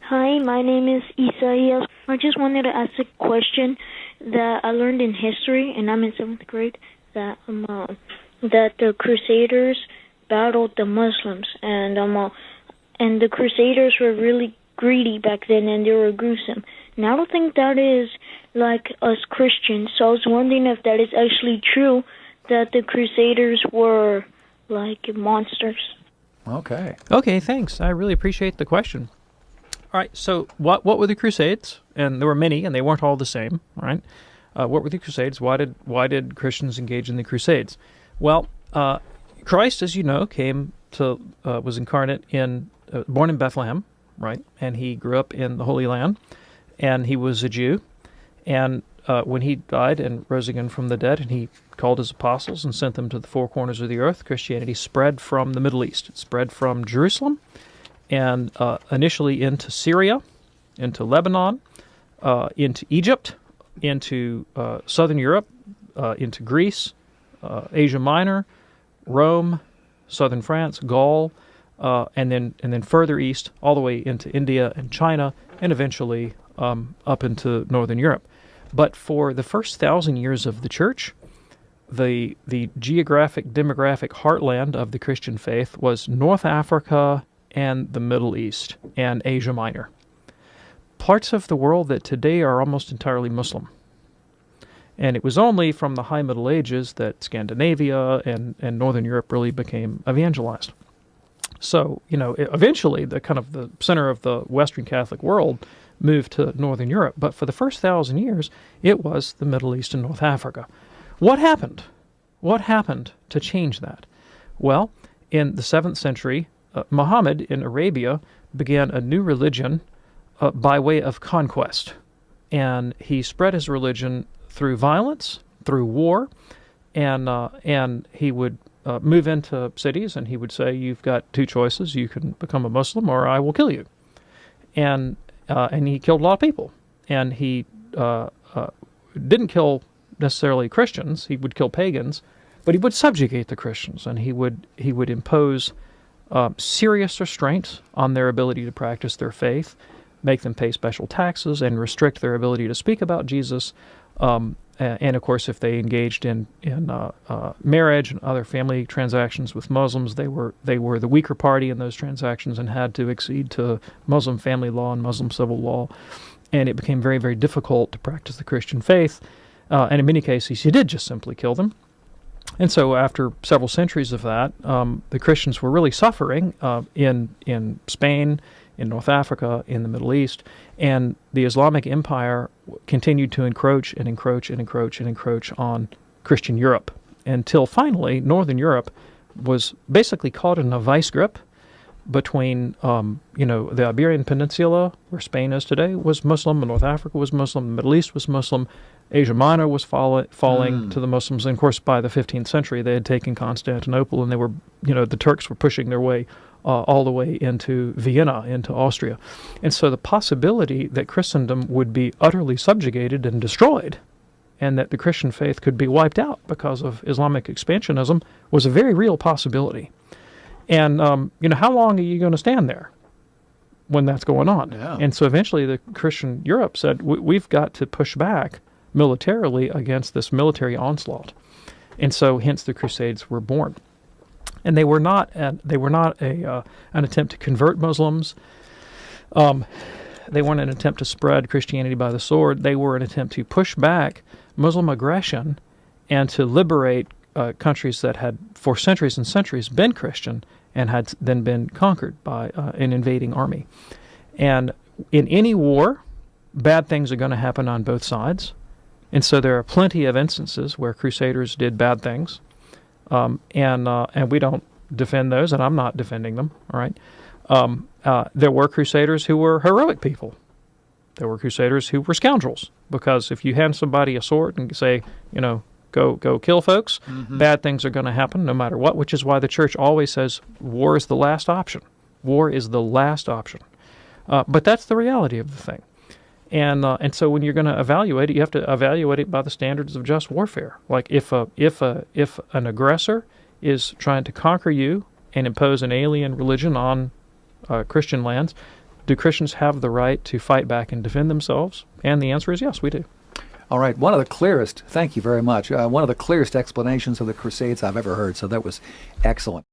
Hi, my name is Isaiah. I just wanted to ask a question that I learned in history, and I'm in 7th grade, that the Crusaders battled the Muslims, and the Crusaders were really greedy back then, and they were gruesome. And I don't think that is like us Christians, so I was wondering if that is actually true, that the Crusaders were like monsters. Okay. Okay, thanks. I really appreciate the question. All right, so what were the Crusades? And there were many, and they weren't all the same, right? What were the Crusades? Why did Christians engage in the Crusades? Well, Christ, as you know, was incarnate born in Bethlehem, right? And he grew up in the Holy Land, and he was a Jew. And when he died and rose again from the dead, and he called his apostles and sent them to the four corners of the earth, Christianity spread from the Middle East. It spread from Jerusalem and initially into Syria, into Lebanon, into Egypt, into southern Europe, into Greece, Asia Minor, Rome, southern France, Gaul, and then further east, all the way into India and China, and eventually up into northern Europe. But for the first 1,000 years of the church, the geographic, demographic heartland of the Christian faith was North Africa and the Middle East and Asia Minor. Parts of the world that today are almost entirely Muslim. And it was only from the High Middle Ages that Scandinavia and Northern Europe really became evangelized. So, eventually the center of the Western Catholic world moved to Northern Europe. But for the first 1,000 years, it was the Middle East and North Africa. What happened? What happened to change that? Well, in the 7th century, Muhammad in Arabia began a new religion by way of conquest. And he spread his religion through violence, through war, and he would move into cities, and he would say, you've got two choices. You can become a Muslim or I will kill you. And he killed a lot of people. And he didn't kill necessarily Christians. He would kill pagans, but he would subjugate the Christians, and he would impose serious restraints on their ability to practice their faith, make them pay special taxes, and restrict their ability to speak about Jesus. And of course, if they engaged in marriage and other family transactions with Muslims, they were the weaker party in those transactions and had to accede to Muslim family law and Muslim civil law. And it became very, very difficult to practice the Christian faith. And in many cases, he did just simply kill them. And so after several centuries of that, the Christians were really suffering in Spain, in North Africa, in the Middle East, and the Islamic Empire continued to encroach and encroach and encroach and encroach on Christian Europe, until finally Northern Europe was basically caught in a vice grip between, the Iberian Peninsula, where Spain is today, was Muslim, and North Africa was Muslim, the Middle East was Muslim, Asia Minor was falling to the Muslims, and of course by the 15th century they had taken Constantinople, and they were, the Turks were pushing their way all the way into Vienna, into Austria. And so the possibility that Christendom would be utterly subjugated and destroyed, and that the Christian faith could be wiped out because of Islamic expansionism, was a very real possibility. And, how long are you going to stand there when that's going on? Yeah. And so eventually the Christian Europe said, we've got to push back militarily against this military onslaught. And so hence the Crusades were born. And they were not an attempt to convert Muslims. They weren't an attempt to spread Christianity by the sword. They were an attempt to push back Muslim aggression and to liberate countries that had for centuries and centuries been Christian and had then been conquered by an invading army. And in any war, bad things are going to happen on both sides. And so there are plenty of instances where crusaders did bad things. And we don't defend those, and I'm not defending them, all right? There were crusaders who were heroic people. There were crusaders who were scoundrels, because if you hand somebody a sword and say, go kill folks, bad things are going to happen no matter what, which is why the church always says war is the last option. War is the last option. But that's the reality of the thing. And so when you're going to evaluate it, you have to evaluate it by the standards of just warfare. Like if an aggressor is trying to conquer you and impose an alien religion on Christian lands, do Christians have the right to fight back and defend themselves? And the answer is yes, we do. All right. Thank you very much. One of the clearest explanations of the Crusades I've ever heard, so that was excellent.